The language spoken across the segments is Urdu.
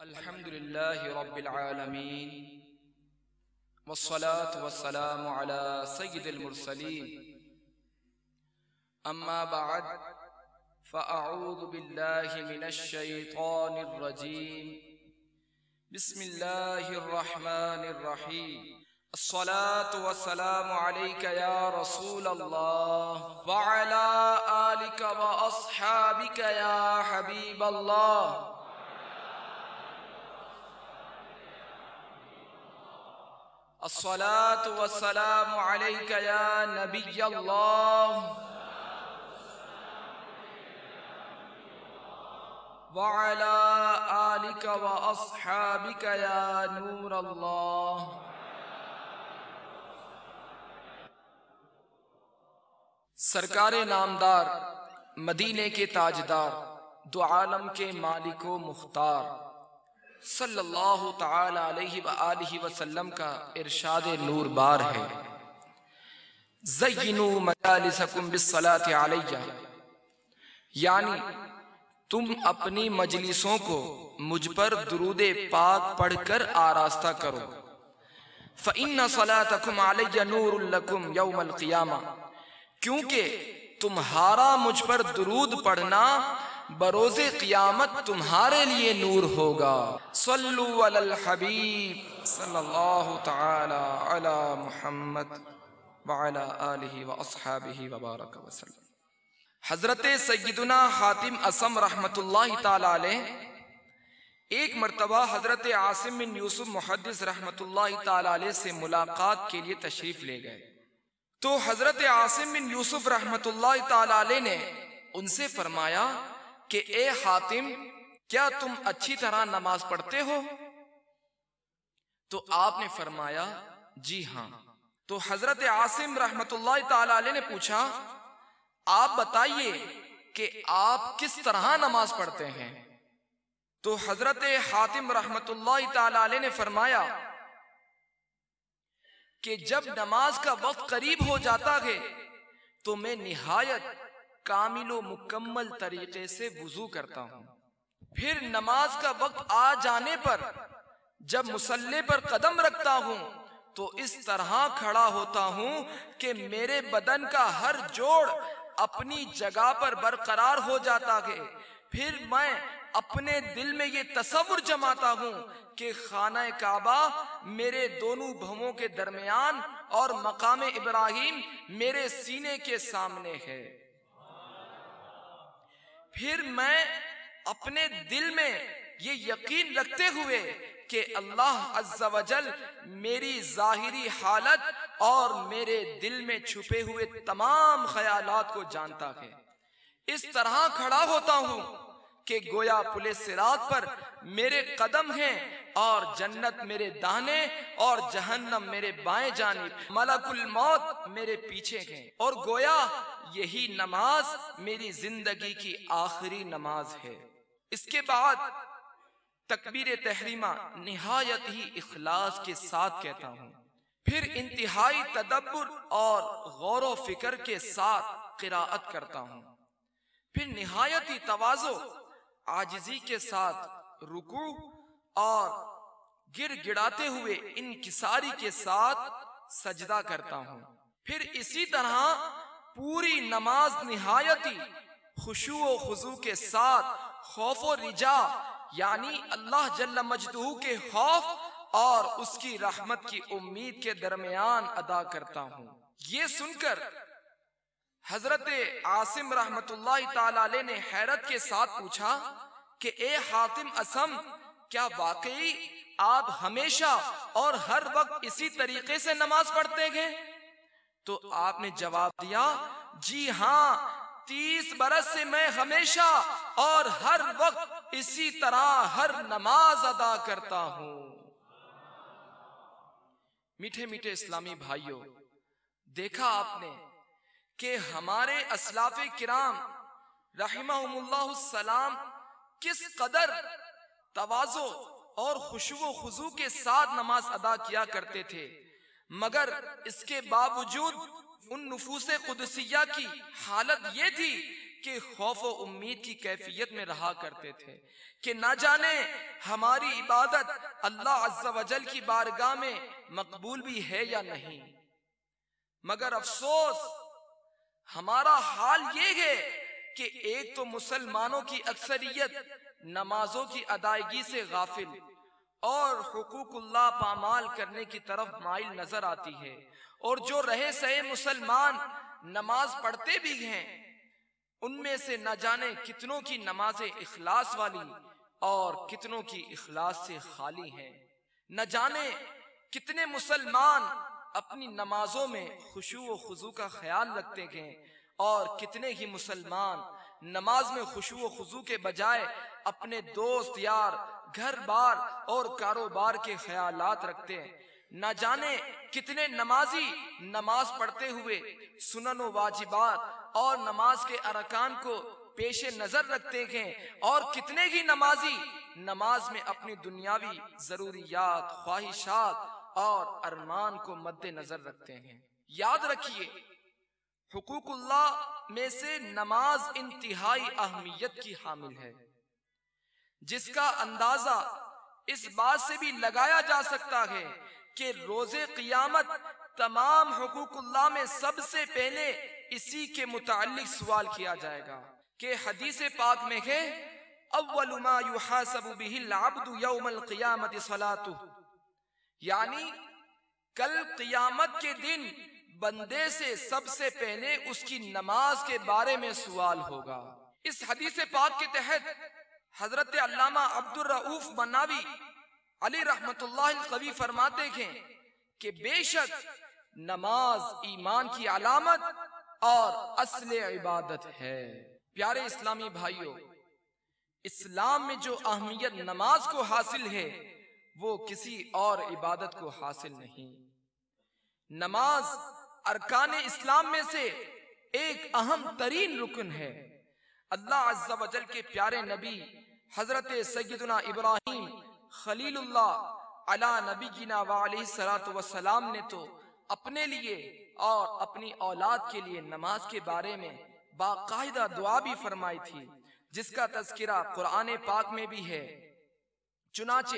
الحمد لله رب العالمين والصلاة والسلام على سيد المرسلين أما بعد فأعوذ بالله من الشيطان الرجيم بسم الله الرحمن الرحيم الصلاة والسلام عليك يا رسول الله وعلى آلك وأصحابك يا حبيب الله الصلاة والسلام عليك يا نبي الله وعلى آلك وأصحابك يا نور الله سرکار نامدار، مدینے کے تاجدار، دو عالم کے مالک و مختار صلی اللہ تعالی علیہ وآلہ وسلم کا ارشاد نور بار ہے، زینوا مجالسکم بالصلاۃ علیہ، یعنی تم اپنی مجلسوں کو مجھ پر درود پاک پڑھ کر آراستہ کرو، فإن صلاتکم علی نور لکم یوم القیامہ، کیونکہ تمہارا مجھ پر درود پڑھنا بروز قیامت تمہارے لیے نور ہوگا۔ صلو علی الحبیب صلی اللہ تعالی علی محمد وعلی آلہ واصحابہ وبارک وسلم۔ حضرت سیدنا حاتم اصم رحمت اللہ تعالی علیہ ایک مرتبہ حضرت عاصم بن یوسف محدث رحمت اللہ تعالی علیہ سے ملاقات کے لیے تشریف لے گئے، تو حضرت عاصم بن یوسف رحمت اللہ تعالی علیہ نے ان سے فرمایا کہ اے حاتم، کیا تم اچھی طرح نماز پڑھتے ہو؟ تو آپ نے فرمایا جی ہاں۔ تو حضرت عاصم رحمت اللہ تعالی علیہ نے پوچھا آپ بتائیے کہ آپ کس طرح نماز پڑھتے ہیں؟ تو حضرت حاتم رحمت اللہ تعالی علیہ نے فرمایا کہ جب نماز کا وقت قریب ہو جاتا ہے تو میں نہایت کامل و مکمل طریقے سے وضو کرتا ہوں، پھر نماز کا وقت آ جانے پر جب مصلی پر قدم رکھتا ہوں تو اس طرح کھڑا ہوتا ہوں کہ میرے بدن کا ہر جوڑ اپنی جگہ پر برقرار ہو جاتا ہے، پھر میں اپنے دل میں یہ تصور جماتا ہوں کہ خانہ کعبہ میرے دونوں بھووں کے درمیان اور مقام ابراہیم میرے سینے کے سامنے ہے، پھر میں اپنے دل میں یہ یقین رکھتے ہوئے کہ اللہ عز و جل میری ظاہری حالت اور میرے دل میں چھپے ہوئے تمام خیالات کو جانتا ہے، اس طرح کھڑا ہوتا ہوں کہ گویا پل صراط پر میرے قدم ہیں اور جنت میرے داہنے اور جہنم میرے بائیں جانب، ملک الموت میرے پیچھے ہیں، اور گویا یہی نماز میری زندگی کی آخری نماز ہے۔ اس کے بعد تکبیر تحریمہ نہایت ہی اخلاص کے ساتھ کہتا ہوں، پھر انتہائی تدبر اور غور و فکر کے ساتھ قراءت کرتا ہوں، پھر نہایت ہی تواضع عاجزی کے ساتھ رکوع اور گر گڑاتے ہوئے انکساری کے ساتھ سجدہ کرتا ہوں، پھر اسی طرح پوری نماز نہایت ہی خشوع و خضوع کے ساتھ خوف و رجا یعنی اللہ جل مجدہ کے خوف اور اس کی رحمت کی امید کے درمیان ادا کرتا ہوں۔ یہ سن کر حضرت عاصم رحمت اللہ تعالی علیہ نے حیرت کے ساتھ پوچھا کہ اے حاتم اصم، کیا واقعی آپ ہمیشہ اور ہر وقت اسی طریقے سے نماز پڑھتے ہیں؟ تو آپ نے جواب دیا جی ہاں، 30 برس سے میں ہمیشہ اور ہر وقت اسی طرح ہر نماز ادا کرتا ہوں۔ میٹھے میٹھے اسلامی بھائیوں، دیکھا آپ نے کہ ہمارے اسلاف کرام رحمہم اللہ السلام کس قدر تواضع اور خشوع و خضوع کے ساتھ نماز ادا کیا کرتے تھے، مگر اس کے باوجود ان نفوس قدسیہ کی حالت یہ تھی کہ خوف و امید کی کیفیت میں رہا کرتے تھے کہ نہ جانے ہماری عبادت اللہ عز و جل کی بارگاہ میں مقبول بھی ہے یا نہیں۔ مگر افسوس ہمارا حال یہ ہے کہ ایک تو مسلمانوں کی اکثریت نمازوں کی ادائیگی سے غافل اور حقوق اللہ پامال کرنے کی طرف مائل نظر آتی ہے، اور جو رہے سہے مسلمان نماز پڑھتے بھی ہیں ان میں سے نہ جانے کتنوں کی نمازیں اخلاص والی اور کتنوں کی اخلاص سے خالی ہیں۔ نہ جانے کتنے مسلمان اپنی نمازوں میں خشوع و خضوع کا خیال رکھتے ہیں اور کتنے ہی مسلمان نماز میں خشوع و خضوع کے بجائے اپنے دوست یار، گھر بار اور کاروبار کے خیالات رکھتے ہیں۔ نہ جانے کتنے نمازی نماز پڑھتے ہوئے سنن و واجبات اور نماز کے ارکان کو پیش نظر رکھتے ہیں، اور کتنے ہی نمازی نماز میں اپنی دنیاوی ضروریات، خواہشات اور ارمان کو مد نظر رکھتے ہیں۔ یاد رکھیے، حقوق اللہ میں سے نماز انتہائی اہمیت کی حامل ہے، جس کا اندازہ اس بات سے بھی لگایا جا سکتا ہے کہ روز قیامت تمام حقوق اللہ میں سب سے پہلے اسی کے متعلق سوال کیا جائے گا، کہ حدیث پاک میں ہے اول ما یحاسب به العبد یوم القیامت صلاته، یعنی کل قیامت کے دن بندے سے سب سے پہلے اس کی نماز کے بارے میں سوال ہوگا۔ اس حدیث پاک کے تحت حضرت علامہ عبد الرؤف مناوی علی رحمت اللہ القوی فرماتے ہیں کہ بے شک نماز ایمان کی علامت اور اصل عبادت ہے۔ پیارے اسلامی بھائیوں، اسلام میں جو اہمیت نماز کو حاصل ہے وہ کسی اور عبادت کو حاصل نہیں۔ نماز ارکان اسلام میں سے ایک اہم ترین رکن ہے۔ اللہ عز و جل کے پیارے نبی حضرت سیدنا ابراہیم خلیل اللہ علی نبینا وعلیہ الصلوۃ والسلام نے تو اپنے لیے اور اپنی اولاد کے لیے نماز کے بارے میں باقاعدہ دعا بھی فرمائی تھی، جس کا تذکرہ قرآن پاک میں بھی ہے۔ چنانچہ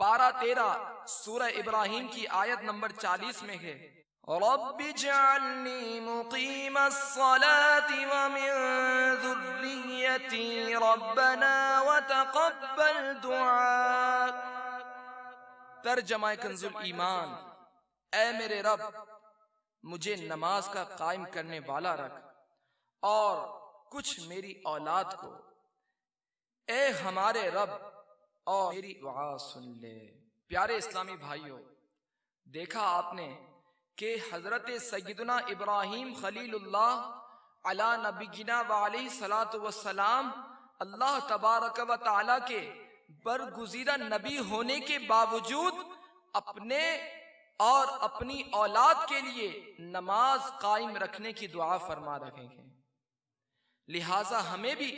پارہ 13 سورہ ابراہیم کی آیت نمبر 40 میں ہے رب اجعلنی مقیم الصلاة ومن ذریتی ربنا وتقبل دعاء۔ ترجمہ کنز الایمان، اے میرے رب مجھے نماز کا قائم کرنے والا رکھ اور کچھ میری اولاد کو، اے ہمارے رب اور میری دعا سن لے۔ پیارے اسلامی بھائیوں، دیکھا آپ نے کہ حضرت سیدنا ابراہیم خلیل اللہ علی نبینا وعلیہ الصلوۃ والسلام اللہ تبارک و تعالی کے برگزیدہ نبی ہونے کے باوجود اپنے اور اپنی اولاد کے لیے نماز قائم رکھنے کی دعا فرما رہے ہیں۔ لہٰذا ہمیں بھی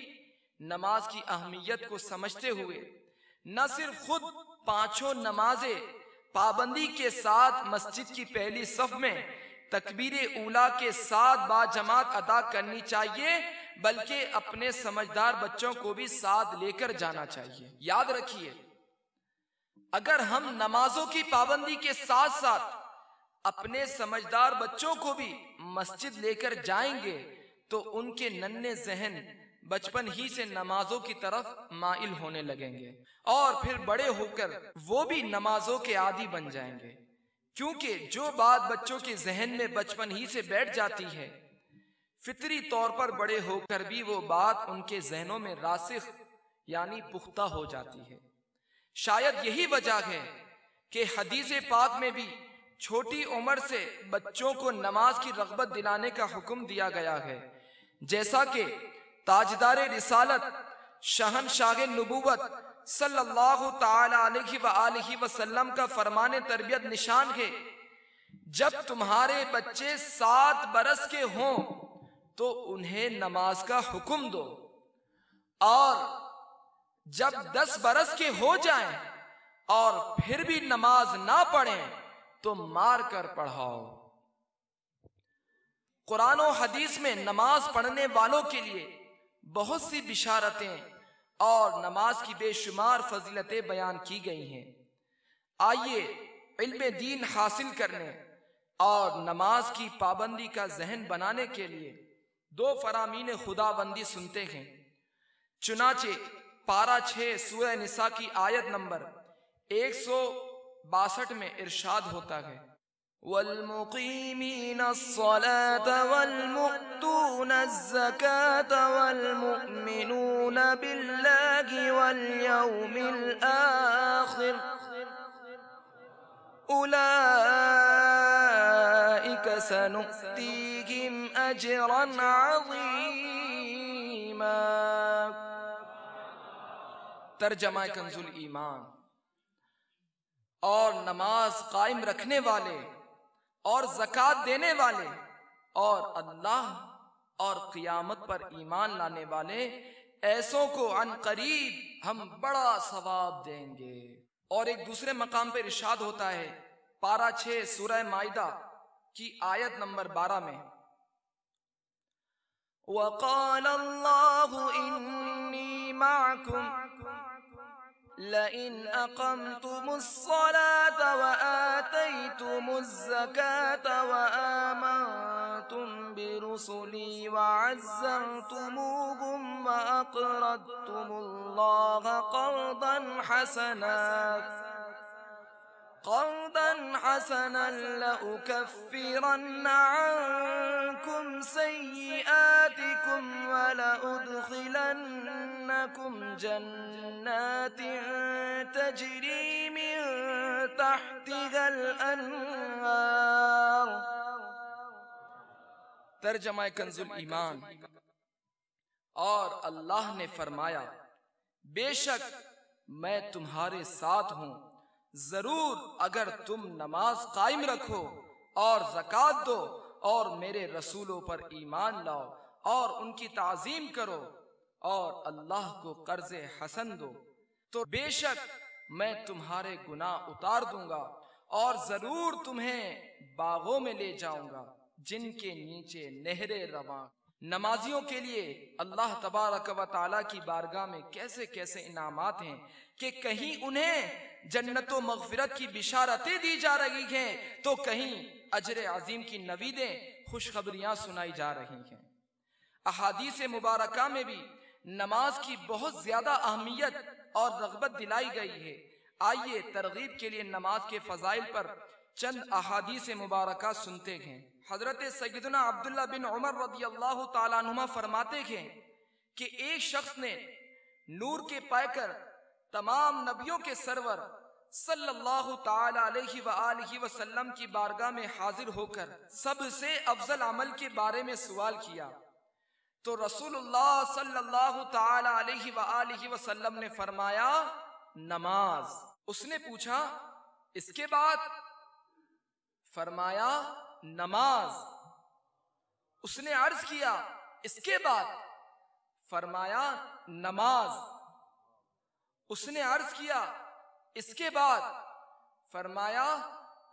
نماز کی اہمیت کو سمجھتے ہوئے نہ صرف خود پانچوں نمازیں پابندی کے ساتھ مسجد کی پہلی صف میں تکبیر اولیٰ کے ساتھ باجماعت ادا کرنی چاہیے، بلکہ اپنے سمجھدار بچوں کو بھی ساتھ لے کر جانا چاہیے۔ یاد رکھیے، اگر ہم نمازوں کی پابندی کے ساتھ ساتھ اپنے سمجھدار بچوں کو بھی مسجد لے کر جائیں گے تو ان کے ننھے ذہن بچپن ہی سے نمازوں کی طرف مائل ہونے لگیں گے، اور پھر بڑے ہو کر وہ بھی نمازوں کے عادی بن جائیں گے، کیونکہ جو بات بچوں کے ذہن میں بچپن ہی سے بیٹھ جاتی ہے فطری طور پر بڑے ہو کر بھی وہ بات ان کے ذہنوں میں راسخ یعنی پختہ ہو جاتی ہے۔ شاید یہی وجہ ہے کہ حدیث پاک میں بھی چھوٹی عمر سے بچوں کو نماز کی رغبت دلانے کا حکم دیا گیا ہے، جیسا کہ تاجدار رسالت شہنشاہ نبوت صلی اللہ تعالی علیہ وآلہ وسلم کا فرمان تربیت نشان ہے، جب تمہارے بچے 7 برس کے ہوں تو انہیں نماز کا حکم دو، اور جب 10 برس کے ہو جائیں اور پھر بھی نماز نہ پڑھیں تو مار کر پڑھاؤ۔ قرآن و حدیث میں نماز پڑھنے والوں کے لیے بہت سی بشارتیں اور نماز کی بے شمار فضیلتیں بیان کی گئی ہیں۔ آئیے علم دین حاصل کرنے اور نماز کی پابندی کا ذہن بنانے کے لیے دو فرامین خداوندی سنتے ہیں۔ چنانچہ پارہ 6 سورہ نساء کی آیت نمبر 162 میں ارشاد ہوتا ہے، وَالْمُقِيمِينَ الصَّلَاةَ وَالْمُؤْتُونَ الزَّكَاةَ وَالْمُؤْمِنُونَ بِاللَّهِ وَالْيَوْمِ الْآخِرِ أُولَئِكَ سَنُؤْتِيهِمْ أَجْرًا عَظِيمًا۔ ترجمہ کنز الایمان۔ اور نماز قائم رکھنے والے اور زکوٰۃ دینے والے اور اللہ اور قیامت پر ایمان لانے والے ایسوں کو عن قریب ہم بڑا ثواب دیں گے۔ اور ایک دوسرے مقام پر ارشاد ہوتا ہے پارہ 6 سورہ مائدہ کی آیت نمبر 12 میں، وَقَالَ اللَّهُ إِنِّي مَعَكُمْ لَئِنْ أَقَمْتُمُ الصَّلَاةَ وَآتَيْتُمُ الزَّكَاةَ وَآمَنْتُمْ بِرُسُلِي وَعَزَّرْتُمُوهُمْ وَأَقْرَضْتُمُ اللَّهَ قَرْضًا حَسَنًا لَأُكَفِّرَنَّ عَنْكُمْ سَيِّئَاتِكُمْ وَلَأُدْخِلَنَّكُمْ جَنَّاتٍ تَجْرِي مِنْ تَحْتِهَا الْأَنْهَارُ۔ ترجمہ کنز الایمان۔ اور اللہ نے فرمایا، بے شک میں تمہارے ساتھ ہوں، ضرور اگر تم نماز قائم رکھو اور زکوٰۃ دو اور میرے رسولوں پر ایمان لاؤ اور ان کی تعظیم کرو اور اللہ کو قرض حسن دو تو بے شک میں تمہارے گناہ اتار دوں گا اور ضرور تمہیں باغوں میں لے جاؤں گا جن کے نیچے نہریں رواں۔ نمازیوں کے لیے اللہ تبارک و تعالیٰ کی بارگاہ میں کیسے کیسے انعامات ہیں کہ کہیں انہیں جنت و مغفرت کی بشارتیں دی جا رہی ہیں تو کہیں اجر عظیم کی نویدیں خوشخبریاں سنائی جا رہی ہیں۔ احادیث مبارکہ میں بھی نماز کی بہت زیادہ اہمیت اور رغبت دلائی گئی ہے۔ آئیے ترغیب کے لیے نماز کے فضائل پر چند احادیث مبارکہ سنتے ہیں۔ حضرت سیدنا عبداللہ بن عمر رضی اللہ تعالیٰ عنہما فرماتے ہیں کہ ایک شخص نے نور کے پیکر تمام نبیوں کے سرور صلی اللہ تعالیٰ علیہ وآلہ وسلم کی بارگاہ میں حاضر ہو کر سب سے افضل عمل کے بارے میں سوال کیا تو رسول اللہ صلی اللہ تعالیٰ علیہ وآلہ وسلم نے فرمایا نماز۔ اس نے پوچھا اس کے بعد؟ فرمایا نماز۔ اس نے عرض کیا اس کے بعد؟ فرمایا نماز۔ اس نے عرض کیا اس کے بعد؟ فرمایا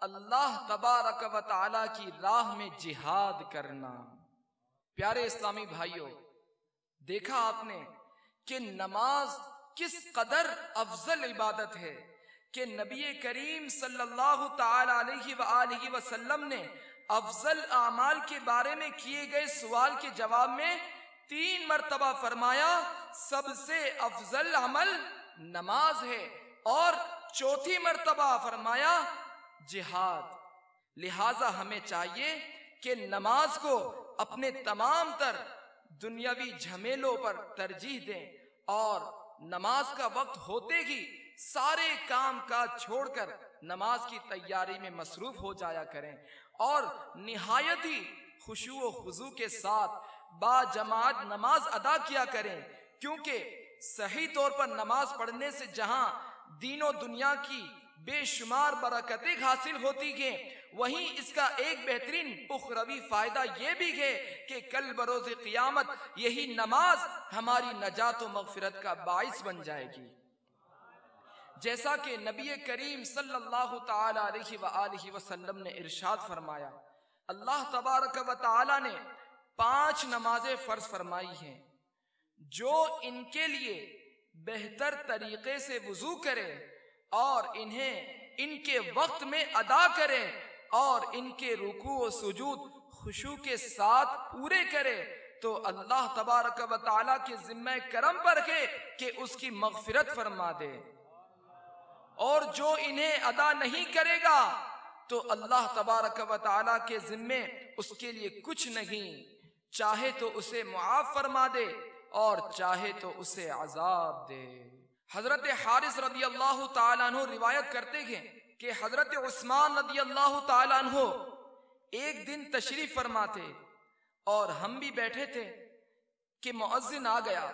اللہ تبارک و تعالی کی راہ میں جہاد کرنا۔ پیارے اسلامی بھائیوں، دیکھا آپ نے کہ نماز کس قدر افضل عبادت ہے کہ نبی کریم صلی اللہ تعالی علیہ وآلہ وسلم نے افضل اعمال کے بارے میں کیے گئے سوال کے جواب میں 3 مرتبہ فرمایا سب سے افضل عمل نماز ہے اور 4تھی مرتبہ فرمایا جہاد۔ لہٰذا ہمیں چاہیے کہ نماز کو اپنے تمام تر دنیاوی جھمیلوں پر ترجیح دیں اور نماز کا وقت ہوتے ہی سارے کام کاج چھوڑ کر نماز کی تیاری میں مصروف ہو جایا کریں اور نہایت ہی خشوع و خضوع کے ساتھ با جماعت نماز ادا کیا کریں، کیونکہ صحیح طور پر نماز پڑھنے سے جہاں دین و دنیا کی بے شمار برکتیں حاصل ہوتی ہیں، وہیں اس کا ایک بہترین اخروی فائدہ یہ بھی ہے کہ کل بروز قیامت یہی نماز ہماری نجات و مغفرت کا باعث بن جائے گی۔ جیسا کہ نبی کریم صلی اللہ تعالی علیہ وآلہ وسلم نے ارشاد فرمایا، اللہ تبارک و تعالی نے 5 نمازیں فرض فرمائی ہیں، جو ان کے لیے بہتر طریقے سے وضو کرے اور انہیں ان کے وقت میں ادا کرے اور ان کے رکوع و سجود خشوع کے ساتھ پورے کرے تو اللہ تبارک و تعالیٰ کے ذمہ کرم پر ہے کہ اس کی مغفرت فرما دے، اور جو انہیں ادا نہیں کرے گا تو اللہ تبارک و تعالیٰ کے ذمے اس کے لیے کچھ نہیں، چاہے تو اسے معاف فرما دے اور چاہے تو اسے عذاب دے۔ حضرت حارث رضی اللہ تعالیٰ عنہ روایت کرتے ہیں کہ حضرت عثمان رضی اللہ تعالیٰ عنہ ایک دن تشریف فرما تھے اور ہم بھی بیٹھے تھے کہ مؤذن آ گیا۔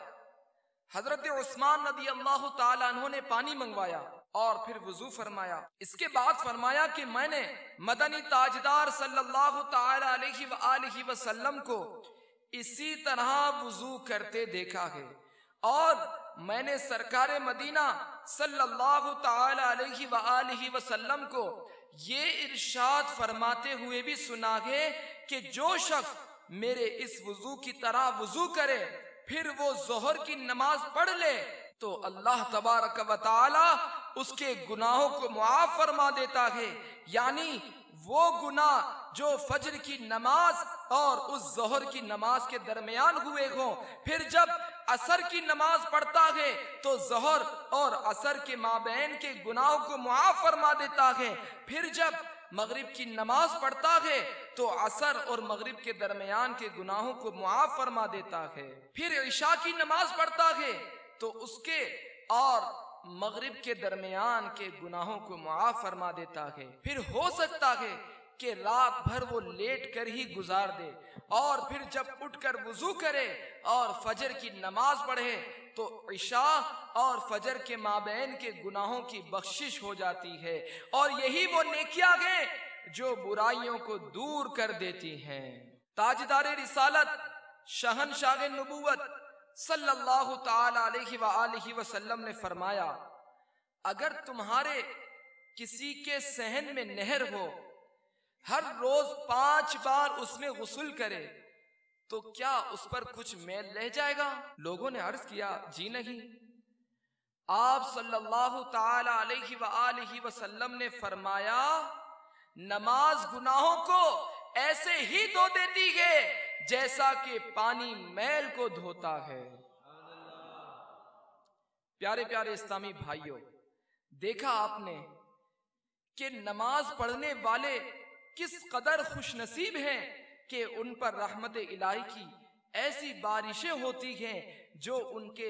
حضرت عثمان رضی اللہ تعالیٰ عنہ نے پانی منگوایا اور پھر وضو فرمایا۔ اس کے بعد فرمایا کہ میں نے مدنی تاجدار صلی اللہ تعالی علیہ وآلہ وسلم کو اسی طرح وضو کرتے دیکھا ہے، اور میں نے سرکار مدینہ صلی اللہ تعالی علیہ وآلہ وسلم کو یہ ارشاد فرماتے ہوئے بھی سنا ہے کہ جو شخص میرے اس وضو کی طرح وضو کرے پھر وہ ظہر کی نماز پڑھ لے تو اللہ تبارک و تعالی اس کے گناہوں کو معاف فرما دیتا ہے، یعنی وہ گناہ جو فجر کی نماز اور اس ظہر کی نماز کے درمیان ہوئے ہوں، پھر جب عصر کی نماز پڑھتا ہے تو ظہر اور عصر کے مابین کے گناہوں کو معاف فرما دیتا ہے، پھر جب مغرب کی نماز پڑھتا ہے تو عصر اور مغرب کے درمیان کے گناہوں کو معاف فرما دیتا ہے، پھر عشاء کی نماز پڑھتا ہے تو اس کے اور مغرب کے درمیان کے گناہوں کو معاف فرما دیتا ہے، پھر ہو سکتا ہے کہ رات بھر وہ لیٹ کر ہی گزار دے اور پھر جب اٹھ کر وضو کرے اور فجر کی نماز پڑھے تو عشاء اور فجر کے مابین کے گناہوں کی بخشش ہو جاتی ہے، اور یہی وہ نیکیاں ہیں جو برائیوں کو دور کر دیتی ہیں۔ تاجدار رسالت شہنشاہ نبوت صلی اللہ تعالی علیہ وآلہ وسلم نے فرمایا، اگر تمہارے کسی کے صحن میں نہر ہو، ہر روز 5 بار اس میں غسل کرے تو کیا اس پر کچھ میل رہ جائے گا؟ لوگوں نے عرض کیا جی نہیں۔ آپ صلی اللہ تعالی علیہ وآلہ وسلم نے فرمایا، نماز گناہوں کو ایسے ہی دھو دیتی ہے جیسا کہ پانی میل کو دھوتا ہے۔ پیارے پیارے اسلامی بھائیوں، دیکھا آپ نے کہ نماز پڑھنے والے کس قدر خوش نصیب ہیں کہ ان پر رحمت الہی کی ایسی بارشیں ہوتی ہیں جو ان کے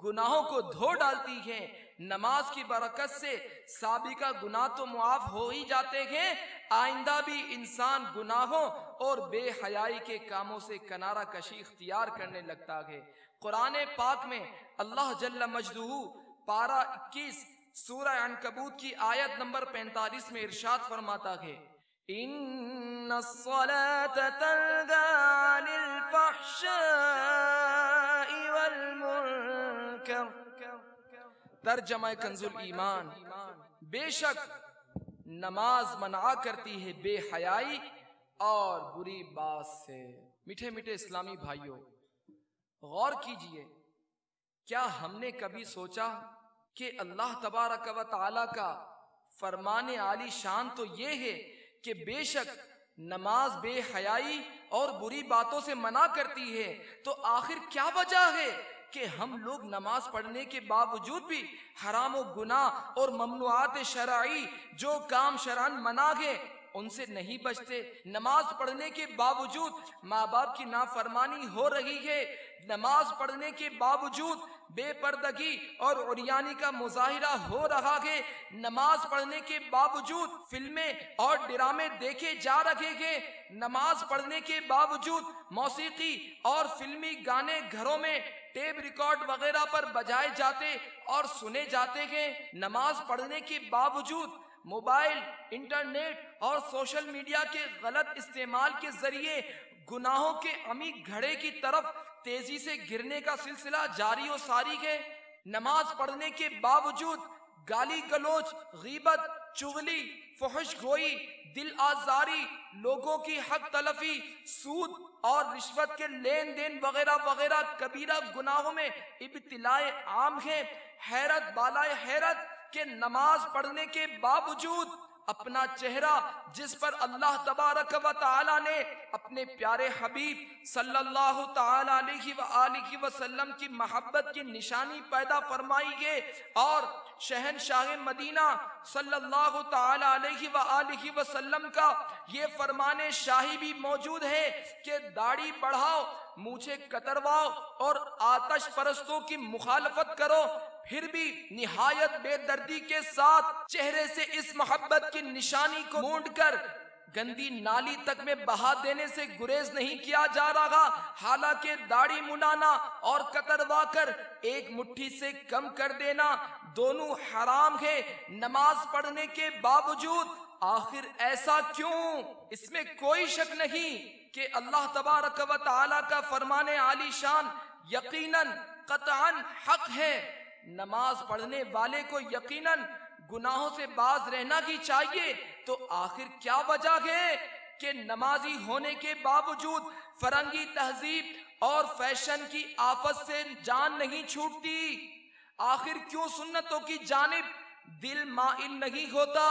گناہوں کو دھو ڈالتی ہیں۔ نماز کی برکت سے سابقہ گناہ تو معاف ہو ہی جاتے ہیں، آئندہ بھی انسان گناہوں اور بے حیائی کے کاموں سے کنارہ کشی اختیار کرنے لگتا ہے۔ قرآن پاک میں اللہ جل مجدہ پارہ 21 سورہ عنکبوت کی آیت نمبر 45 میں ارشاد فرماتا ہے، ان الصلاة تنہی عن الفحشاء والمنکر۔ ترجمہ کنز الایمان، بے شک نماز منع کرتی ہے بے حیائی اور بری بات سے۔ میٹھے میٹھے اسلامی بھائیوں، غور کیجئے، کیا ہم نے کبھی سوچا کہ اللہ تبارک و تعالی کا فرمان عالی شان تو یہ ہے کہ بے شک نماز بے حیائی اور بری باتوں سے منع کرتی ہے، تو آخر کیا وجہ ہے کہ ہم لوگ نماز پڑھنے کے باوجود بھی حرام و گناہ اور ممنوعات شرعی جو کام شرعاً منع ہے ان سے نہیں بچتے؟ نماز پڑھنے کے باوجود ماں باپ کی نافرمانی ہو رہی ہے، نماز پڑھنے کے باوجود بے پردگی اور عریانی کا مظاہرہ ہو رہا ہے، نماز پڑھنے کے باوجود فلمیں اور ڈرامے دیکھے جا رہے ہیں، نماز پڑھنے کے باوجود موسیقی اور فلمی گانے گھروں میں ٹیپ ریکارڈ وغیرہ پر بجائے جاتے اور سنے جاتے ہیں، نماز پڑھنے کے باوجود موبائل، انٹرنیٹ اور سوشل میڈیا کے غلط استعمال کے ذریعے گناہوں کے عمیق گھڑے کی طرف تیزی سے گرنے کا سلسلہ جاری و ساری ہے۔ نماز پڑھنے کے باوجود گالی گلوچ، غیبت، چغلی، فحش گوئی، دل آزاری، لوگوں کی حق تلفی، سود اور رشوت کے لین دین وغیرہ وغیرہ کبیرہ گناہوں میں ابتلا عام ہے۔ حیرت بالائے حیرت کہ نماز پڑھنے کے باوجود اپنا چہرہ، جس پر اللہ تبارک و تعالی نے اپنے پیارے حبیب صلی اللہ تعالی علیہ وآلہ وسلم کی محبت کی نشانی پیدا فرمائی ہے، اور شہنشاہ مدینہ صلی اللہ تعالی علیہ وآلہ وسلم کا یہ فرمان شاہی بھی موجود ہے کہ داڑھی بڑھاؤ، مونچھیں کترواؤ اور آتش پرستوں کی مخالفت کرو، پھر بھی نہایت بے دردی کے ساتھ چہرے سے اس محبت کی نشانی کو مونڈ کر گندی نالی تک میں بہا دینے سے گریز نہیں کیا جا رہا۔ حالانکہ داڑھی منڈانا اور کتروا کر ایک مٹھی سے کم کر دینا دونوں حرام ہے، نماز پڑھنے کے باوجود آخر ایسا کیوں؟ اس میں کوئی شک نہیں کہ اللہ تبارک و تعالی کا فرمان عالی شان یقیناً قطعاً حق ہے۔ نماز پڑھنے والے کو یقیناً گناہوں سے باز رہنا ہی چاہیے، تو آخر کیا وجہ ہے کہ نمازی ہونے کے باوجود فرنگی تہذیب اور فیشن کی آفت سے جان نہیں چھوٹتی؟ آخر کیوں سنتوں کی جانب دل مائل نہیں ہوتا؟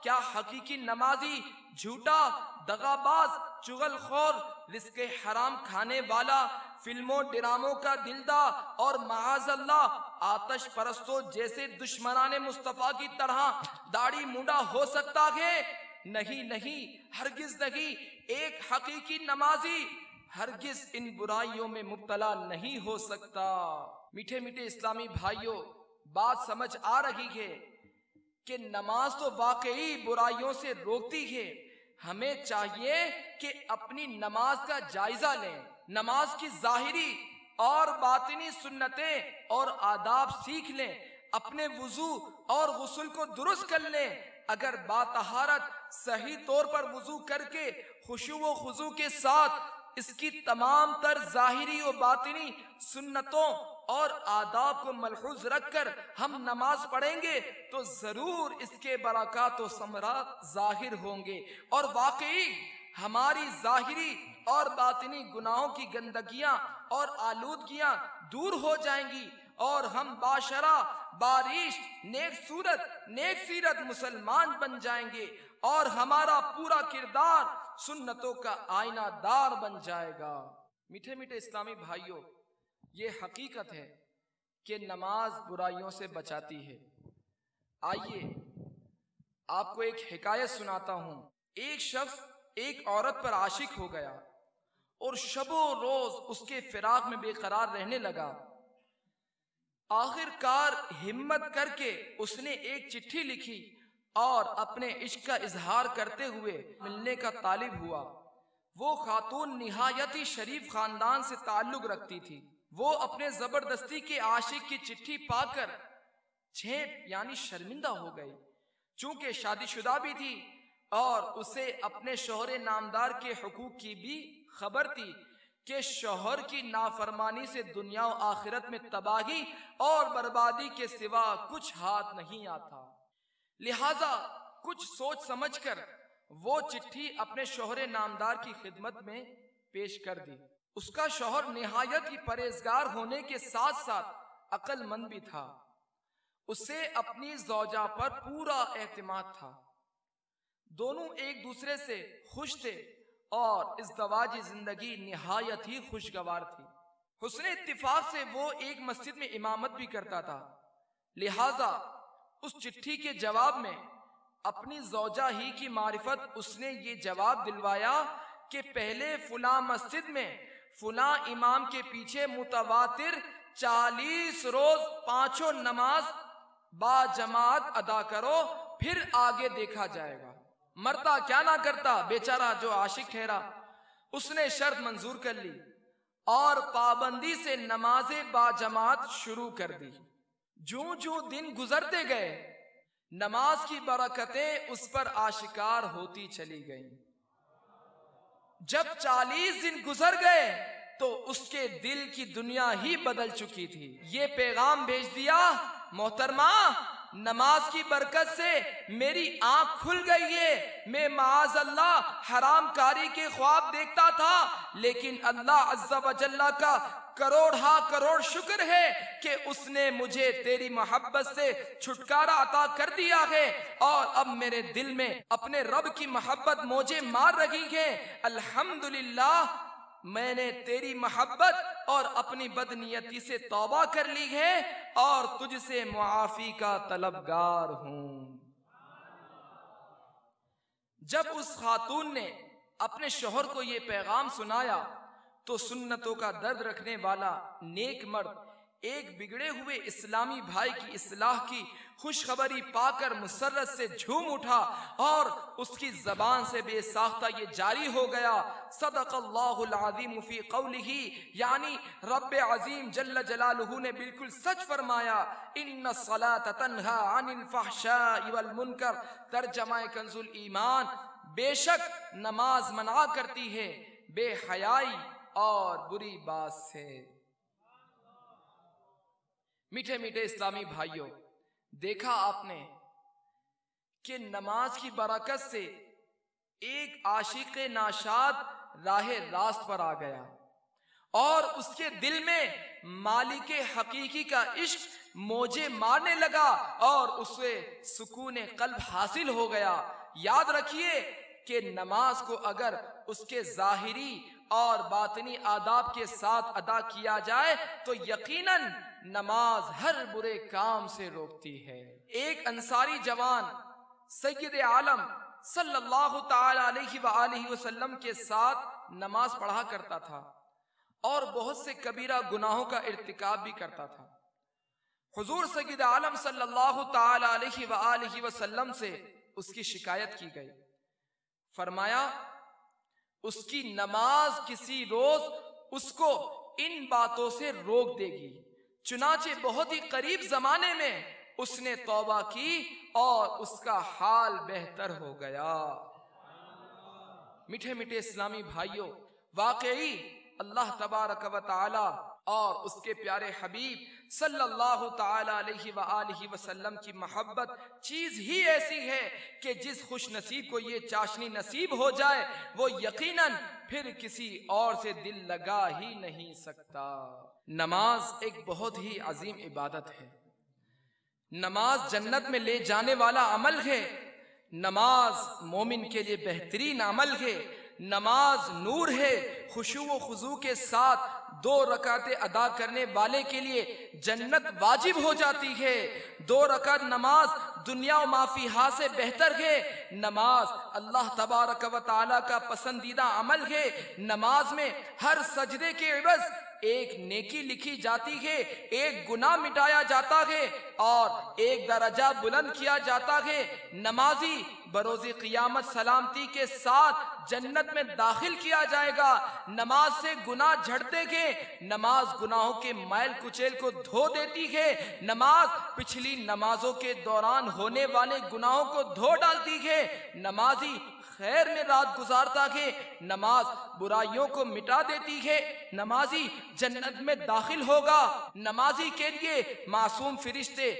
کیا حقیقی نمازی جھوٹا، دغاباز، چغل خور، رزق حرام کھانے والا، فلموں ڈراموں کا دلدا اور معاذ اللہ آتش پرستوں جیسے دشمنان مصطفیٰ کی طرح داڑھی مونڈا ہو سکتا ہے؟ نہیں نہیں، ہرگز نہیں۔ ایک حقیقی نمازی ہرگز ان برائیوں میں مبتلا نہیں ہو سکتا۔ میٹھے میٹھے اسلامی بھائیوں، بات سمجھ آ رہی ہے کہ نماز تو واقعی برائیوں سے روکتی ہے۔ ہمیں چاہیے کہ اپنی نماز کا جائزہ لیں، نماز کی ظاہری اور باطنی سنتیں اور آداب سیکھ لیں، اپنے وضو اور غسل کو درست کر لیں۔ اگر باطہارت صحیح طور پر وضو کر کے خشوع و خضوع کے ساتھ اس کی تمام تر ظاہری و باطنی سنتوں اور آداب کو ملحوظ رکھ کر ہم نماز پڑھیں گے تو ضرور اس کے برکات و ثمرات ظاہر ہوں گے، اور واقعی ہماری ظاہری اور باطنی گناہوں کی گندگیاں اور آلودگیاں دور ہو جائیں گی، اور ہم باشرہ، بارش، نیک صورت، نیک سیرت مسلمان بن جائیں گے، اور ہمارا پورا کردار سنتوں کا آئینہ دار بن جائے گا۔ میٹھے میٹھے اسلامی بھائیوں، یہ حقیقت ہے کہ نماز برائیوں سے بچاتی ہے۔ آئیے آپ کو ایک حکایت سناتا ہوں۔ ایک شخص ایک عورت پر عاشق ہو گیا اور شب و روز اس کے فراق میں بے قرار رہنے لگا۔ آخر کار ہمت کر کے اس نے ایک چٹھی لکھی اور اپنے عشق کا اظہار کرتے ہوئے ملنے کا طالب ہوا۔ وہ خاتون نہایت ہی شریف خاندان سے تعلق رکھتی تھی۔ وہ اپنے زبردستی کے عاشق کی چٹھی پا کر چھیپ یعنی شرمندہ ہو گئی، چونکہ شادی شدہ بھی تھی اور اسے اپنے شوہر نامدار کے حقوق کی بھی خبر تھی کہ شوہر کی نافرمانی سے دنیا و آخرت میں تباہی اور بربادی کے سوا کچھ ہاتھ نہیں آتا۔ لہٰذا کچھ سوچ سمجھ کر وہ چٹھی اپنے شوہر نامدار کی خدمت میں پیش کر دی۔ اس کا شوہر نہایت ہی پرہیزگار ہونے کے ساتھ ساتھ عقل مند بھی تھا۔ اسے اپنی زوجہ پر پورا اعتماد تھا۔ دونوں ایک دوسرے سے خوش تھے اور ازدواجی زندگی نہایت ہی خوشگوار تھی۔ حسن اتفاق سے وہ ایک مسجد میں امامت بھی کرتا تھا، لہٰذا اس چٹھی کے جواب میں اپنی زوجہ ہی کی معرفت اس نے یہ جواب دلوایا کہ پہلے فلاں مسجد میں فلاں امام کے پیچھے متواتر 40 روز 5 نماز با جماعت ادا کرو، پھر آگے دیکھا جائے گا۔ مرتا کیا نہ کرتا بیچارہ جو عاشق ٹھہرا، اس نے شرط منظور کر لی اور پابندی سے نماز با جماعت شروع کر دی۔ جوں جوں دن گزرتے گئے نماز کی برکتیں اس پر آشکار ہوتی چلی گئیں۔ جب 40 دن گزر گئے تو اس کے دل کی دنیا ہی بدل چکی تھی۔ یہ پیغام بھیج دیا، محترمہ نماز کی برکت سے میری آنکھ کھل گئی ہے. میں معاذ اللہ حرام کاری کے خواب دیکھتا تھا، لیکن اللہ عز و جل کا کروڑ شکر ہے کہ اس نے مجھے تیری محبت سے چھٹکارا عطا کر دیا ہے، اور اب میرے دل میں اپنے رب کی محبت موجیں مار رہی ہے. الحمدللہ میں نے تیری محبت اور اپنی بدنیتی سے توبہ کر لی ہے اور تجھ سے معافی کا طلبگار ہوں. جب اس خاتون نے اپنے شوہر کو یہ پیغام سنایا تو سنتوں کا درد رکھنے والا نیک مرد ایک بگڑے ہوئے اسلامی بھائی کی اصلاح کی خوشخبری پا کر مسرت سے جھوم اٹھا اور اس کی زبان سے بے ساختہ یہ جاری ہو گیا: صدق اللہ العظیم فی قولہ، یعنی رب عظیم جل جلالہ نے بالکل سچ فرمایا، ان الصلاۃ تنہی عن الفحشاء والمنکر. ترجمہ کنز الایمان: بے شک نماز منع کرتی ہے بے حیائی اور بری بات سے. میٹھے میٹھے اسلامی بھائیوں، دیکھا آپ نے کہ نماز کی برکت سے ایک عاشق ناشاد راہ راست پر آ گیا اور اس کے دل میں مالک حقیقی کا عشق موجے مارنے لگا اور اسے سکون قلب حاصل ہو گیا. یاد رکھیے کہ نماز کو اگر اس کے ظاہری اور باطنی آداب کے ساتھ ادا کیا جائے تو یقیناً نماز ہر برے کام سے روکتی ہے. ایک انصاری جوان سید عالم صلی اللہ تعالی علیہ وآلہ وسلم کے ساتھ نماز پڑھا کرتا تھا اور بہت سے کبیرہ گناہوں کا ارتکاب بھی کرتا تھا. حضور سید عالم صلی اللہ تعالی علیہ وآلہ وسلم سے اس کی شکایت کی گئی. فرمایا اس کی نماز کسی روز اس کو ان باتوں سے روک دے گی. چنانچہ بہت ہی قریب زمانے میں اس نے توبہ کی اور اس کا حال بہتر ہو گیا. میٹھے میٹھے اسلامی بھائیوں، واقعی اللہ تبارک و تعالی اور اس کے پیارے حبیب صلی اللہ تعالی علیہ وآلہ وسلم کی محبت چیز ہی ایسی ہے کہ جس خوش نصیب کو یہ چاشنی نصیب ہو جائے وہ یقیناً پھر کسی اور سے دل لگا ہی نہیں سکتا. نماز ایک بہت ہی عظیم عبادت ہے. نماز جنت میں لے جانے والا عمل ہے. نماز مومن کے لیے بہترین عمل ہے. نماز نور ہے. خشوع و خضوع کے ساتھ 2 رکعتیں ادا کرنے والے کے لیے جنت واجب ہو جاتی ہے. 2 رکعت نماز دنیا و ما فیہا سے بہتر ہے. نماز اللہ تبارک و تعالی کا پسندیدہ عمل ہے. نماز میں ہر سجدے کے عوض ایک نیکی لکھی جاتی ہے، ایک گناہ مٹایا جاتا ہے اور ایک درجہ بلند کیا جاتا ہے. نمازی بروز قیامت سلامتی کے ساتھ جنت میں داخل کیا جائے گا. نماز سے گناہ جھڑتے ہیں. نماز گناہوں کے میل کچیل کو دھو دیتی ہے. نماز پچھلی نمازوں کے دوران ہونے والے گناہوں کو دھو ڈالتی ہے. نمازی خیر میں رات گزارتا ہے. نماز برائیوں کو مٹا دیتی ہے. نمازی جنت میں داخل ہوگا. نمازی کے لیے معصوم فرشتے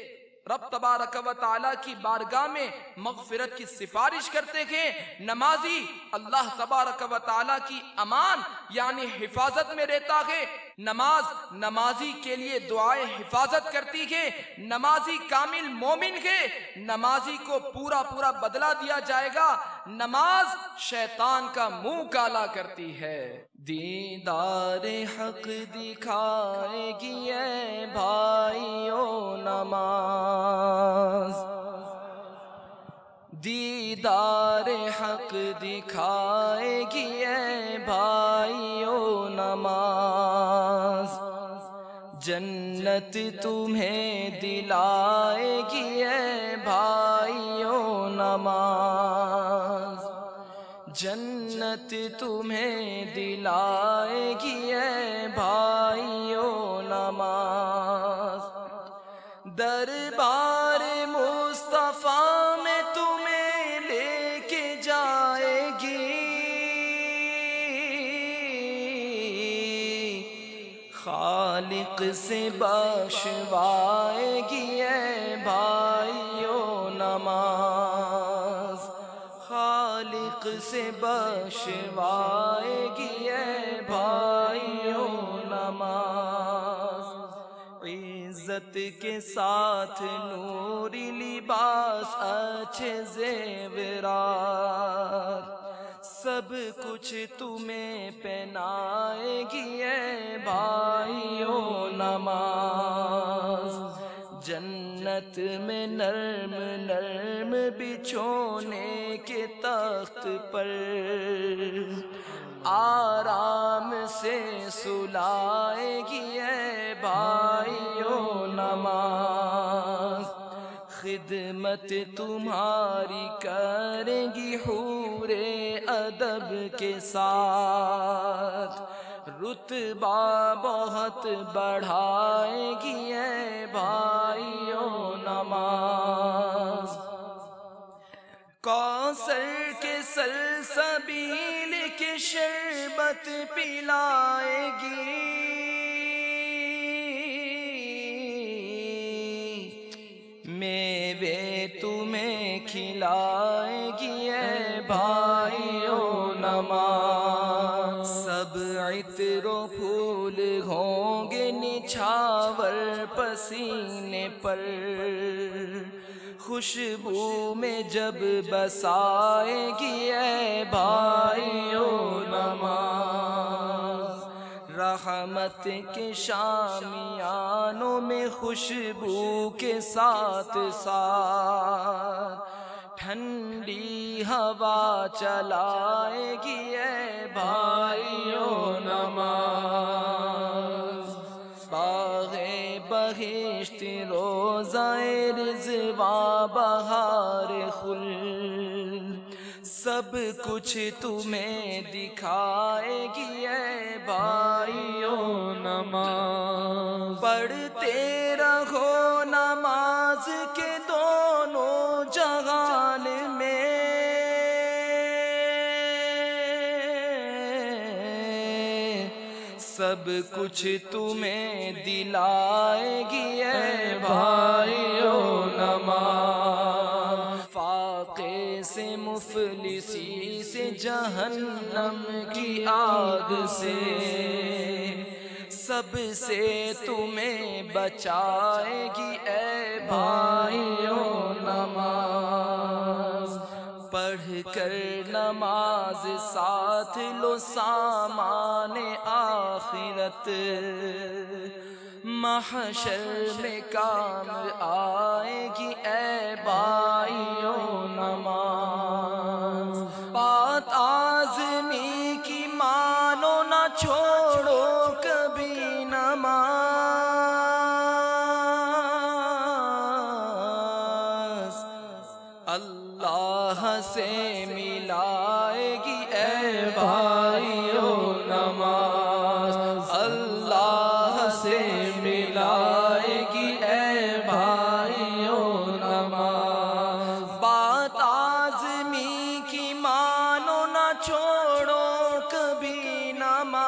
رب تبارک و تعالی کی بارگاہ میں مغفرت کی سفارش کرتے ہیں. نمازی اللہ تبارک و تعالی کی امان یعنی حفاظت میں رہتا ہے. نماز نمازی کے لیے دعائے حفاظت کرتی ہے. نمازی کامل مومن ہے. نمازی کو پورا پورا بدلہ دیا جائے گا. نماز شیطان کا منہ کالا کرتی ہے. دیدار حق دکھائے گی اے بھائیو نماز. دیدار حق دکھائے گی اے بھائیو نماز. جنت تمہیں دلائے گی اے بھائیو نماز. جنت تمہیں دلائے گی اے بھائیو نماز. دربار مصطفیٰ میں تمہیں لے کے جائے گی. خالق سے بخشوائے گی اے بھائی خالق سے بخشوائے گی اے بھائیو نماز، عزت کے ساتھ نوری لباس اچھے زیورات، سب کچھ تمہیں پہنائے گی اے بھائیو نماز، جنت میں نرم نرم بچھونے کے تخت پر آرام سے سلائے گی اے بھائیو نماز، خدمت تمہاری کریں گی حور ادب کے ساتھ، رتبہ بہت بڑھائے گی اے بھائیو نماز، کوثر کے سلسبیل کے شربت پلائے گی، میوے تمہیں کھلائے گی اے بھائیو نماز، سب عطر و پھول ہوں گے نچھاور پسینے پر، خوشبو میں جب بسائے گی اے بھائیو نماز، رحمت کے شامیانوں میں خوشبو کے ساتھ ساتھ ٹھنڈی ہوا چلائے گی اے بھائیو نماز، باغ بہشت روضہ رضوان بہار خلد، سب کچھ تمہیں دکھائے گی اے بھائیو نماز، پڑھتے رہو نماز کے دونوں جہان میں، سب کچھ تمہیں دلائے گی اے بھائیو نماز، فاقے سے مفلسی سے جہنم کی آگ سے، سب سے تمہیں بچائے گی اے بھائیو نماز، پڑھ کر نماز ساتھ لو سامان آخرت، محشر میں کام آئے گی اے بھائیو نماز، بات آزمی کی مانو نہ چھوڑو کبھی نماز، اللہ سے ملائے گی اے بھائیو نماز، اللہ سے ملائے گی اے بھائیو نماز، بات آزمی کی مانو نہ چھوڑو کبھی نماز،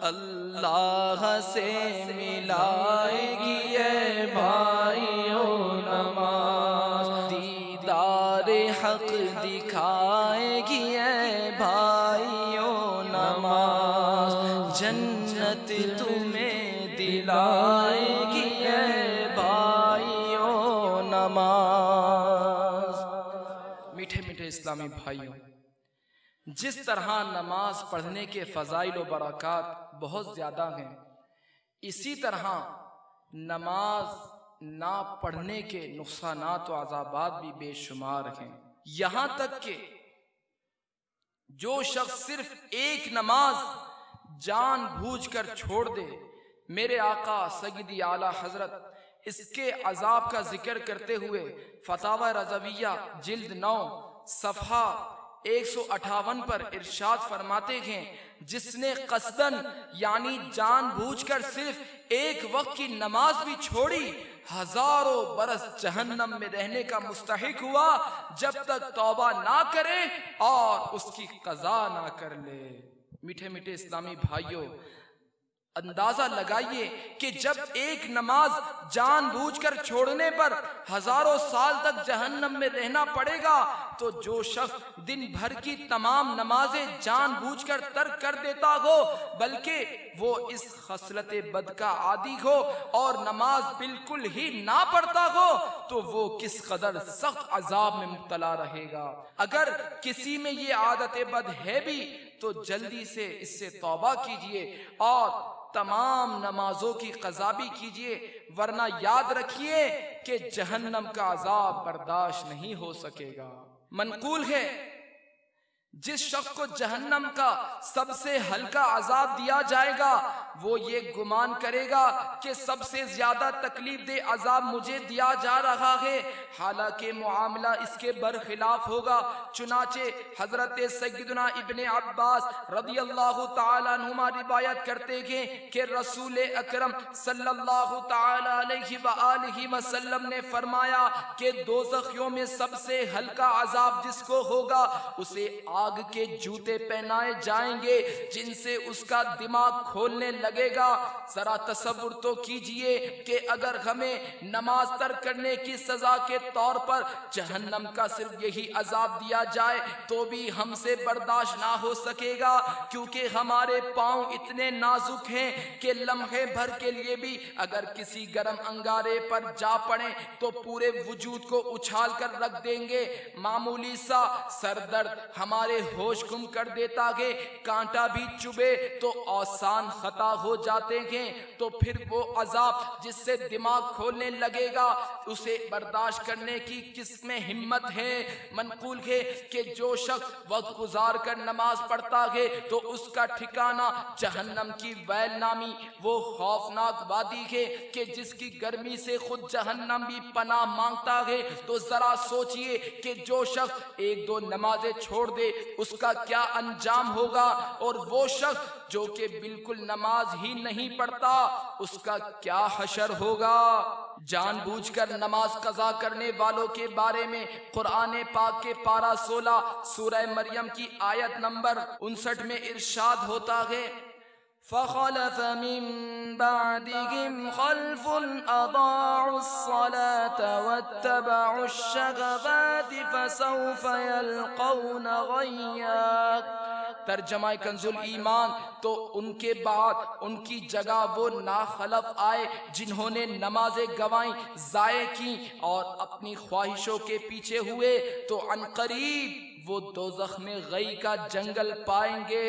اللہ سے ملائے گی اے بھائیو نماز، دیدار حق دکھائے گی اے بھائیو نماز، جنت تمہیں دلائے گی اے بھائیو نماز۔ میٹھے میٹھے اسلامی بھائیوں، جس طرح نماز پڑھنے کے فضائل و برکات بہت زیادہ ہیں، اسی طرح نماز نہ پڑھنے کے نقصانات و عذابات بھی بے شمار ہیں، یہاں تک کہ جو شخص صرف ایک نماز جان بوجھ کر چھوڑ دے، میرے آقا سیدی اعلیٰ حضرت اس کے عذاب کا ذکر کرتے ہوئے فتاوی رضویہ جلد 9 صفحہ 158 پر ارشاد فرماتے ہیں، جس نے قصدن یعنی جان بوجھ کر صرف ایک وقت کی نماز بھی چھوڑی، ہزاروں برس جہنم میں رہنے کا مستحق ہوا جب تک توبہ نہ کرے اور اس کی قضا نہ کر لے۔ میٹھے میٹھے اسلامی بھائیوں، اندازہ لگائیے کہ جب ایک نماز جان بوجھ کر چھوڑنے پر ہزاروں سال تک جہنم میں رہنا پڑے گا، تو جو شخص دن بھر کی تمام نمازیں جان بوجھ کر ترک کر دیتا ہو، بلکہ وہ اس خصلت بد کا عادی ہو اور نماز بالکل ہی نہ پڑھتا ہو، تو وہ کس قدر سخت عذاب میں مبتلا رہے گا۔ اگر کسی میں یہ عادت بد ہے بھی تو جلدی سے اس سے توبہ کیجئے اور تمام نمازوں کی قضا بھی کیجئے، ورنہ یاد رکھیے کہ جہنم کا عذاب برداشت نہیں ہو سکے گا۔ منقول ہے جس شخص کو جہنم کا سب سے ہلکا عذاب دیا جائے گا وہ یہ گمان کرے گا کہ سب سے زیادہ تکلیف دہ عذاب مجھے دیا جا رہا ہے، حالانکہ معاملہ اس کے برخلاف ہوگا۔ چنانچہ حضرت سیدنا ابن عباس رضی اللہ تعالیٰ عنہما روایت کرتے ہیں کہ رسول اکرم صلی اللہ تعالیٰ علیہ وآلہ وسلم نے فرمایا کہ دوزخیوں میں سب سے ہلکا عذاب جس کو ہوگا اسے آگ کے جوتے پہنائے جائیں گے جن سے اس کا دماغ کھولنے لگے گا۔ ذرا تصور تو کیجئے کہ اگر ہمیں نماز ترک کرنے کی سزا کے طور پر جہنم کا صرف یہی عذاب دیا جائے تو بھی ہم سے برداشت نہ ہو سکے گا، کیونکہ ہمارے پاؤں اتنے نازک ہیں کہ لمحے بھر کے لیے بھی اگر کسی گرم انگارے پر جا پڑیں تو پورے وجود کو اچھال کر رکھ دیں گے۔ معمولی سا سر درد ہمارے ہوش گم کر دیتا ہے، کانٹا بھی چبھے تو آسان خطا ہو جاتے ہیں، تو پھر وہ عذاب جس سے دماغ کھولنے لگے گا اسے برداشت کرنے کی کس میں ہمت ہے۔ منقول ہے کہ جو شخص وقت گزار کر نماز پڑھتا ہے تو اس کا ٹھکانہ جہنم کی ویل نامی وہ خوفناک وادی ہے کہ جس کی گرمی سے خود جہنم بھی پناہ مانگتا ہے۔ تو ذرا سوچئے کہ جو شخص ایک دو نمازیں چھوڑ دے اس کا کیا انجام ہوگا، اور وہ شخص جو کہ بالکل نماز ہی نہیں پڑھتا اس کا کیا حشر ہوگا۔ جان بوجھ کر نماز قضا کرنے والوں کے بارے میں قرآن پاک کے پارہ 16 سورہ مریم کی آیت نمبر 59 میں ارشاد ہوتا ہے، فَخَلَفَ مِن بَعْدِهِمْ خَلْفٌ أَضَاعُوا الصَّلَاةَ وَاتَّبَعُوا الشَّهَوَاتِ فَسَوْفَ يَلْقَوْنَ غَيًّا۔ ترجمہ کنز الایمان، تو ان کے بعد ان کی جگہ وہ ناخلف آئے جنہوں نے نمازیں گوائیں ضائع کی اور اپنی خواہشوں کے پیچھے ہوئے، تو عنقریب وہ دوزخ میں غی کا جنگل پائیں گے۔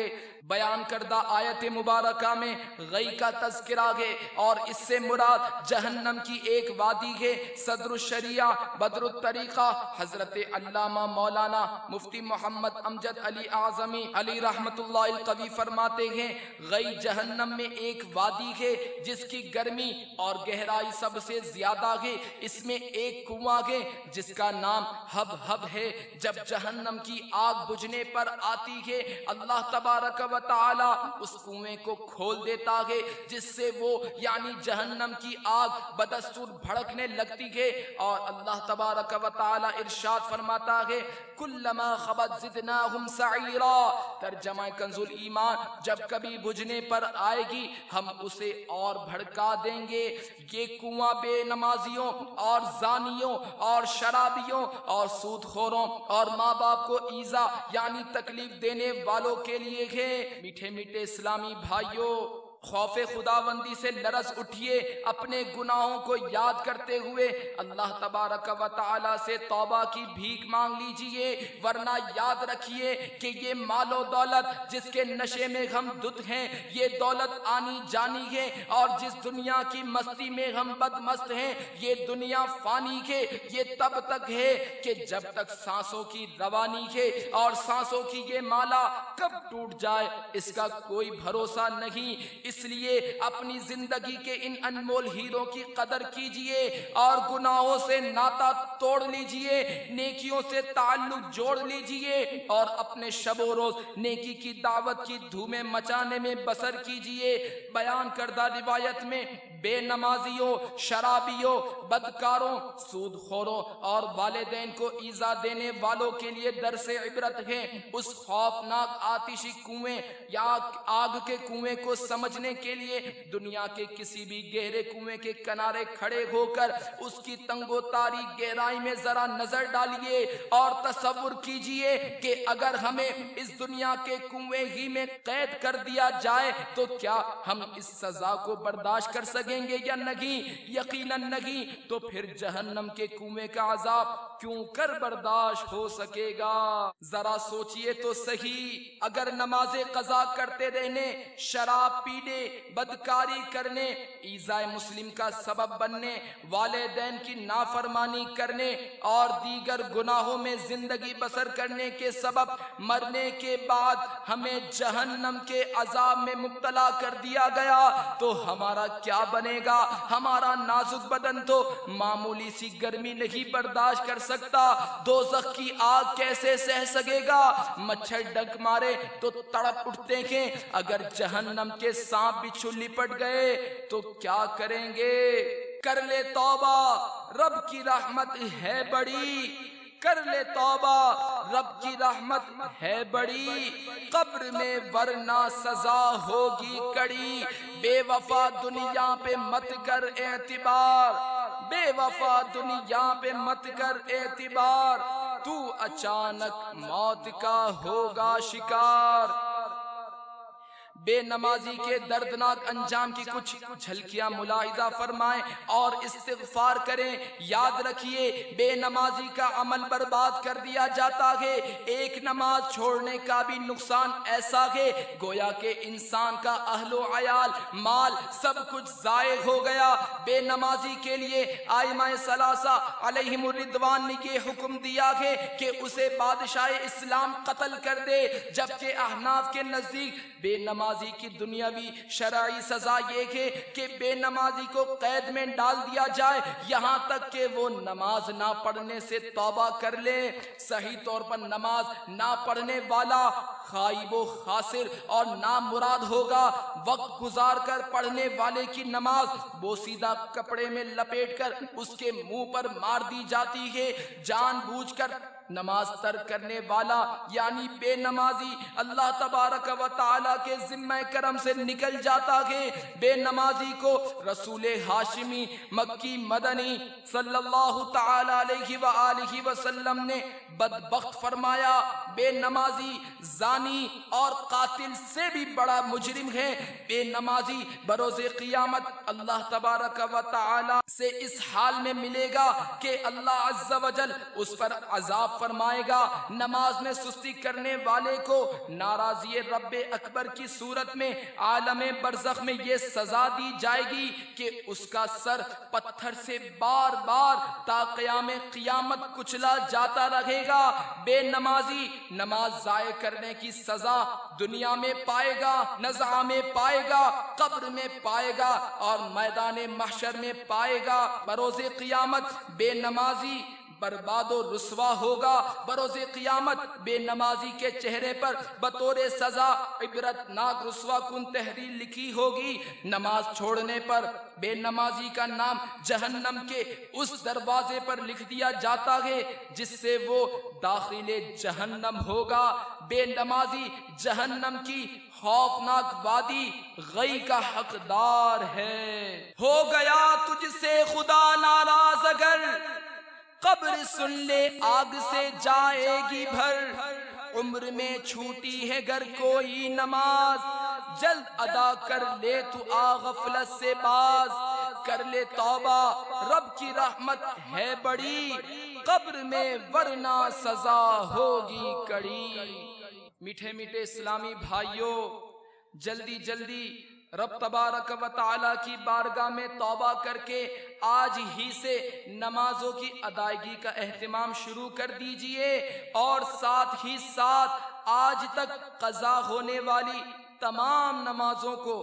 بیان کردہ آیت مبارکہ میں غی کا تذکرہ ہے اور اس سے مراد جہنم کی ایک وادی ہے۔ صدر الشریعہ بدر الطریقہ حضرت علامہ مولانا مفتی محمد امجد علی اعظمی علی رحمت اللہ القوی فرماتے ہیں، غی جہنم میں ایک وادی ہے جس کی گرمی اور گہرائی سب سے زیادہ ہے۔ اس میں ایک کنواں ہے جس کا نام ہب ہب ہے۔ جب جہنم کی آگ بجھنے پر آتی ہے اللہ تبارک و تعالی اس کنویں کو کھول دیتا ہے جس سے وہ یعنی جہنم کی آگ بدستور بھڑکنے لگتی ہے، اور اللہ تبارک و تعالی ارشاد فرماتا ہے، کلما خبت زدناہم سعیرا۔ ترجمہ کنز الایمان، جب کبھی بجھنے پر آئے گی ہم اسے اور بھڑکا دیں گے۔ یہ کنواں بے نمازیوں اور زانیوں اور شرابیوں اور سود خوروں اور ماں باپ کو ایذا یعنی تکلیف دینے والوں کے لیے ہے۔ میٹھے میٹھے اسلامی بھائیوں، خوف خداوندی سے لرز اٹھیے، اپنے گناہوں کو یاد کرتے ہوئے اللہ تبارک و تعالی سے توبہ کی بھیک مانگ لیجئے، ورنہ یاد رکھیے کہ یہ مال و دولت جس کے نشے میں ہم دھت ہیں یہ دولت آنی جانی ہے، اور جس دنیا کی مستی میں ہم بدمست ہیں یہ دنیا فانی ہے۔ یہ تب تک ہے کہ جب تک سانسوں کی روانی ہے، اور سانسوں کی یہ مالا کب ٹوٹ جائے اس کا کوئی بھروسہ نہیں۔ اس لیے اپنی زندگی کے ان انمول ہیروں کی قدر کیجئے اور گناہوں سے ناتا توڑ لیجئے، نیکیوں سے تعلق جوڑ لیجئے، اور اپنے شب و روز نیکی کی دعوت کی دھومیں مچانے میں بسر کیجئے۔ بیان کردہ روایت میں بے نمازیوں، شرابیوں، بدکاروں، سود خوروں اور والدین کو ایذا دینے والوں کے لیے درس عبرت ہے۔ اس خوفناک آتشی کنویں یا آگ کے کنویں کو سمجھنے کے لیے دنیا کے کسی بھی گہرے کنویں کے کنارے کھڑے ہو کر اس کی تنگ و تاریک گہرائی میں ذرا نظر ڈالیے اور تصور کیجئے کہ اگر ہمیں اس دنیا کے کنویں ہی میں قید کر دیا جائے تو کیا ہم اس سزا کو برداشت کر سکیں گے یا نہیں؟ یقیناً نہیں۔ تو پھر جہنم کے کنویں کا عذاب کیوں کر برداشت ہو سکے گا؟ ذرا سوچئے تو صحیح، اگر نماز قضا کرتے رہنے، شراب پینے، بدکاری کرنے، ایذائے مسلم کا سبب بننے، والدین کی نافرمانی کرنے اور دیگر گناہوں میں زندگی بسر کرنے کے سبب مرنے کے بعد ہمیں جہنم کے عذاب میں مبتلا کر دیا گیا تو ہمارا کیا بنے گا؟ ہمارا نازک بدن تو معمولی سی گرمی نہیں برداشت کر سکتا، دوزخ کی آگ کیسے سہ سکے گا؟ مچھر ڈنک مارے تو تڑپ اٹھتے ہیں، اگر جہنم کے سانپ بچھو لپٹ گئے تو کیا کریں گے؟ کر لے توبہ، رب کی رحمت ہے بڑی، کر لے توبہ، رب کی رحمت ہے بڑی، قبر میں ورنہ سزا ہوگی کڑی۔ بے وفا دنیا پہ مت کر اعتبار، بے وفا دنیا پہ مت کر اعتبار، تو اچانک موت کا ہوگا شکار۔ بے نمازی کے دردناک انجام کی کچھ جھلکیاں ملاحظہ فرمائیں اور استغفار کریں۔ یاد رکھیے، بے نمازی کا عمل برباد کر دیا جاتا ہے۔ ایک نماز چھوڑنے کا بھی نقصان ایسا ہے گویا کہ انسان کا اہل و عیال، مال سب کچھ ضائع ہو گیا۔ بے نمازی کے لیے ائمہ ثلاثہ علیہم الرضوان نے یہ حکم دیا ہے کہ اسے بادشاہ اسلام قتل کر دے، جبکہ احناف کے نزدیک بے نمازی کی دنیاوی شرعی سزا یہ ہے کہ بے نمازی کو قید میں ڈال دیا جائے یہاں تک کہ وہ نماز نہ پڑھنے سے توبہ کر لے۔ صحیح طور پر نماز نہ پڑھنے والا خائب و خاسر اور نامراد ہوگا۔ وقت گزار کر پڑھنے والے کی نماز بوسیدہ کپڑے میں لپیٹ کر اس کے منہ پر مار دی جاتی ہے۔ جان بوجھ کر نماز ترک کرنے والا یعنی بے نمازی اللہ تبارک و تعالی کے ذمہ کرم سے نکل جاتا ہے۔ بے نمازی کو رسول ہاشمی مکی مدنی صلی اللہ تعالی علیہ وآلہ وسلم نے بدبخت فرمایا۔ بے نمازی زانی اور قاتل سے بھی بڑا مجرم ہے۔ بے نمازی بروز قیامت اللہ تبارک و تعالی سے اس حال میں ملے گا کہ اللہ عز و جل اس پر عذاب فرمائے گا۔ نماز میں سستی کرنے والے کو ناراضی رب اکبر کی صورت میں عالم برزخ میں یہ سزا دی جائے گی کہ اس کا سر پتھر سے بار بار تا قیام قیامت کچلا جاتا رہے گا۔ بے نمازی نماز ضائع کرنے کی سزا دنیا میں پائے گا، نزع میں پائے گا، قبر میں پائے گا اور میدان محشر میں پائے گا۔ بروز قیامت بے نمازی برباد و رسوا ہوگا۔ بروز قیامت بے نمازی کے چہرے پر بطور سزا عبرتناک رسوا کن تحریر لکھی ہوگی۔ نماز چھوڑنے پر بے نمازی کا نام جہنم کے اس دروازے پر لکھ دیا جاتا ہے جس سے وہ داخل جہنم ہوگا۔ بے نمازی جہنم کی خوفناک وادی غی کا حقدار ہے۔ ہو گیا تجھ سے خدا ناراض اگر قبر سن لے آگ سے جائے گی بھر، عمر میں چھوٹی ہے گر کوئی نماز جلد ادا کر لے تو آ غفلت سے باز، کر لے توبہ رب کی رحمت ہے بڑی، قبر میں ورنہ سزا ہوگی کڑی۔ میٹھے میٹھے اسلامی بھائیوں، جلدی جلدی رب تبارک و تعالی کی بارگاہ میں توبہ کر کے آج ہی سے نمازوں کی ادائیگی کا اہتمام شروع کر دیجئے اور ساتھ ہی ساتھ آج تک قضا ہونے والی تمام نمازوں کو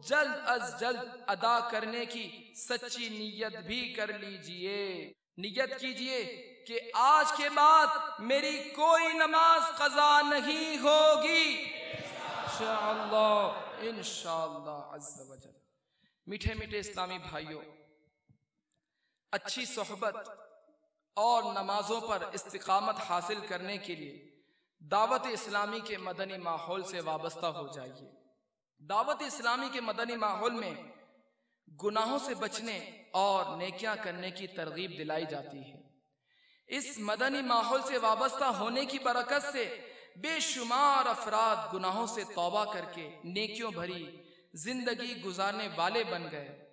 جلد از جلد ادا کرنے کی سچی نیت بھی کر لیجئے۔ نیت کیجئے کہ آج کے بعد میری کوئی نماز قضا نہیں ہوگی انشاءاللہ عز و جل۔ میٹھے میٹھے اسلامی بھائیوں، اچھی صحبت اور نمازوں پر استقامت حاصل کرنے کے لیے دعوت اسلامی کے مدنی ماحول سے وابستہ ہو جائیے۔ دعوت اسلامی کے مدنی ماحول میں گناہوں سے بچنے اور نیکیاں کرنے کی ترغیب دلائی جاتی ہے۔ اس مدنی ماحول سے وابستہ ہونے کی برکت سے بے شمار افراد گناہوں سے توبہ کر کے نیکیوں بھری زندگی گزارنے والے بن گئے۔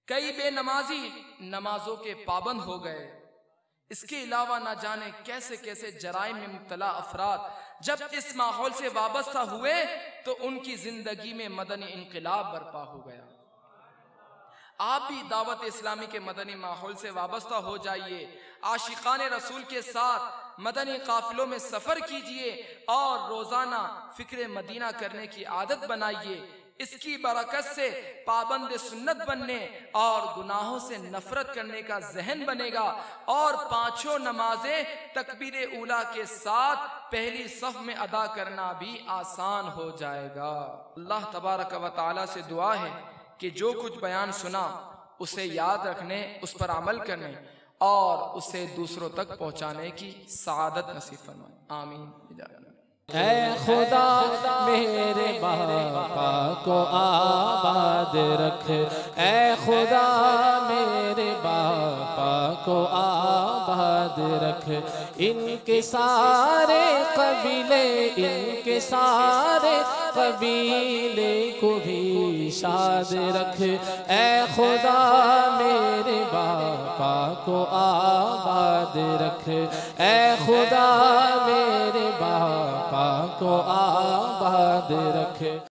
کئی بے نمازی نمازوں کے پابند ہو گئے۔ اس کے علاوہ نہ جانے کیسے کیسے جرائم میں مبتلا افراد جب اس ماحول سے وابستہ ہوئے تو ان کی زندگی میں مدنی انقلاب برپا ہو گیا۔ آپ بھی دعوت اسلامی کے مدنی ماحول سے وابستہ ہو جائیے، عاشقان رسول کے ساتھ مدنی قافلوں میں سفر کیجئے اور روزانہ فکر مدینہ کرنے کی عادت بنائیے۔ اس کی برکت سے پابند سنت بننے اور گناہوں سے نفرت کرنے کا ذہن بنے گا اور پانچوں نمازیں تکبیر اولیٰ کے ساتھ پہلی صف میں ادا کرنا بھی آسان ہو جائے گا۔ اللہ تبارک و تعالی سے دعا ہے کہ جو کچھ بیان سنا اسے یاد رکھنے، اس پر عمل کرنے اور اسے دوسروں تک پہنچانے کی سعادت نصیب فرمائے۔ آمین۔ اے خدا میرے باپا کو آباد رکھ، اے خدا میرے باپا کو آباد رکھ، ان کے سارے قبیلے، ان کے سارے قبیلے کو بھی شاد رکھ، اے خدا میرے باپا کو آباد رکھ، اے خدا میرے باپا کو آباد رکھ۔